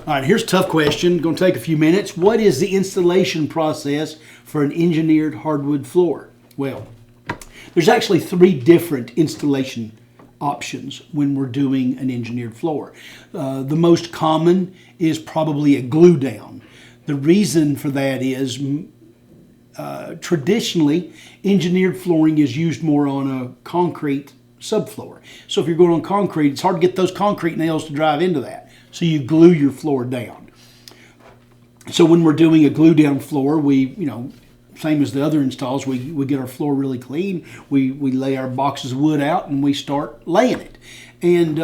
All right, here's a tough question. Going to take a few minutes. What is the installation process for an engineered hardwood floor? Well, there's actually 3 different installation options when we're doing an engineered floor. The most common is probably a glue down. The reason for that is traditionally engineered flooring is used more on a concrete subfloor. So if you're going on concrete, it's hard to get those concrete nails to drive into that. So you glue your floor down. So when we're doing a glue down floor, we, same as the other installs, we get our floor really clean. We lay our boxes of wood out and we start laying it. And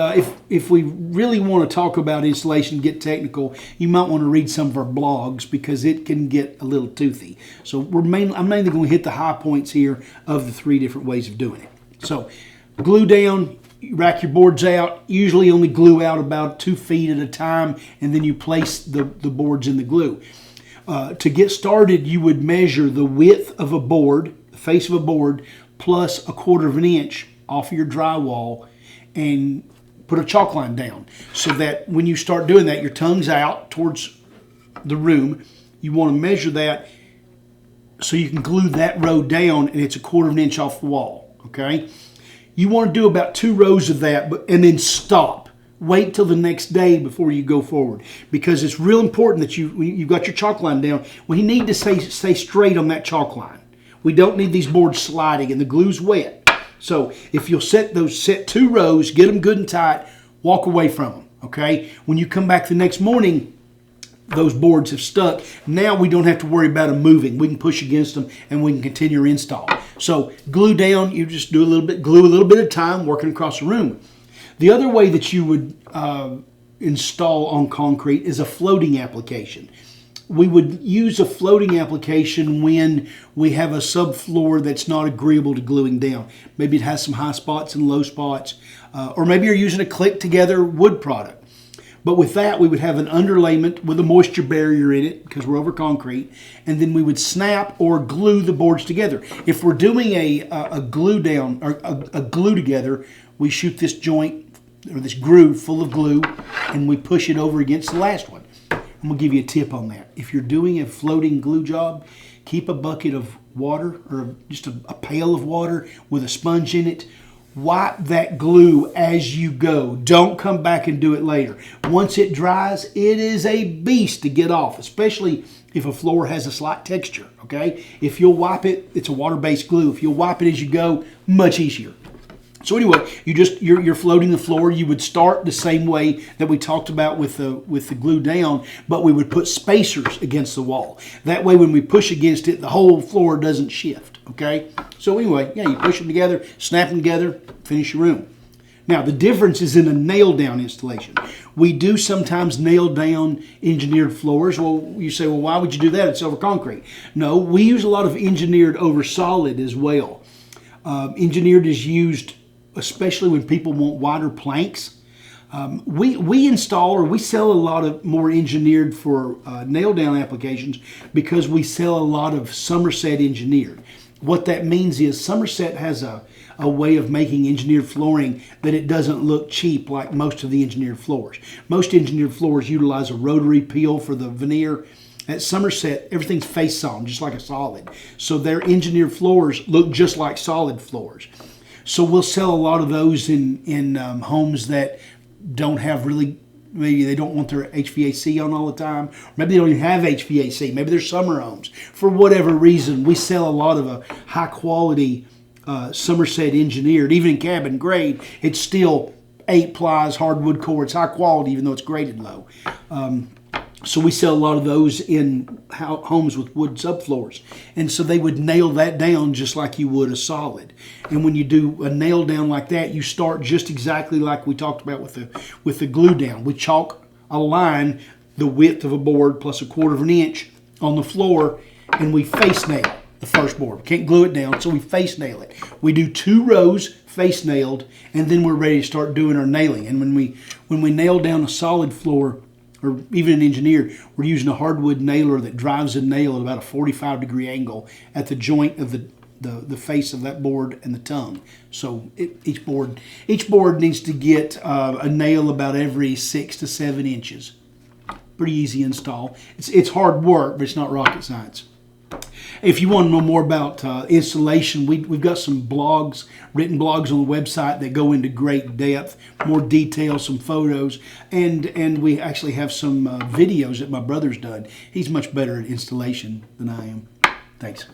if we really want to talk about installation, get technical, you might want to read some of our blogs because it can get a little toothy. So I'm mainly going to hit the high points here of the 3 different ways of doing it. So glue down. You rack your boards out, usually only glue out about 2 feet at a time, and then you place the boards in the glue. To get started, you would measure the width of a board, the face of a board, plus 1/4 of an inch off of your drywall and put a chalk line down so that when you start doing that, your tongue's out towards the room. You want to measure that so you can glue that row down and it's 1/4 of an inch off the wall, okay? You want to do about 2 rows of that and then stop. Wait till the next day before you go forward because it's real important that you've got your chalk line down. We need to stay straight on that chalk line. We don't need these boards sliding and the glue's wet. So if you'll set 2 rows, get them good and tight, walk away from them, okay? When you come back the next morning, those boards have stuck. Now we don't have to worry about them moving. We can push against them and we can continue our install. So glue down, you just do glue a little bit at a time, working across the room. The other way that you would install on concrete is a floating application. We would use a floating application when we have a subfloor that's not agreeable to gluing down. Maybe it has some high spots and low spots, or maybe you're using a click together wood product. But with that, we would have an underlayment with a moisture barrier in it because we're over concrete, and then we would snap or glue the boards together. If we're doing a glue down or a glue together, we shoot this joint or this groove full of glue, and we push it over against the last one. I'm gonna give you a tip on that. If you're doing a floating glue job, keep a bucket of water or just a pail of water with a sponge in it. Wipe that glue as you go. Don't come back and do it later. Once it dries, it is a beast to get off, especially if a floor has a slight texture, okay? If you'll wipe it, it's a water-based glue. If you'll wipe it as you go, much easier. So anyway, you're floating the floor. You would start the same way that we talked about with the glue down, but we would put spacers against the wall. That way when we push against it, the whole floor doesn't shift, okay? So anyway, yeah, you push them together, snap them together, finish your room. Now the difference is in a nail down installation. We do sometimes nail down engineered floors. Well, you say, well, why would you do that? It's over concrete. No, we use a lot of engineered over solid as well. Engineered is used especially when people want wider planks. We install or we sell a lot of more engineered for nail down applications because we sell a lot of Somerset engineered. What that means is Somerset has a way of making engineered flooring that it doesn't look cheap like most of the engineered floors. Most engineered floors utilize a rotary peel for the veneer. At Somerset, everything's face sawn, just like a solid. So their engineered floors look just like solid floors. So we'll sell a lot of those in homes that don't have really, maybe they don't want their HVAC on all the time. Maybe they don't even have HVAC. Maybe they're summer homes. For whatever reason, we sell a lot of a high quality Somerset engineered, even in cabin grade. It's still 8 plies, hardwood core. It's high quality, even though it's graded low. So we sell a lot of those in homes with wood subfloors. And so they would nail that down just like you would a solid. And when you do a nail down like that, you start just exactly like we talked about with the glue down. We chalk a line the width of a board plus 1/4 of an inch on the floor, and we face nail the first board. We can't glue it down, so we face nail it. We do 2 rows face nailed, and then we're ready to start doing our nailing. And when we nail down a solid floor, or even an engineered, we're using a hardwood nailer that drives a nail at about a 45-degree angle at the joint of the face of that board and the tongue. So each board needs to get a nail about every 6 to 7 inches Pretty easy install. It's hard work, but it's not rocket science. If you want to know more about installation, we've got some blogs, written blogs on the website that go into great depth, more detail, some photos, and we actually have some videos that my brother's done. He's much better at installation than I am. Thanks.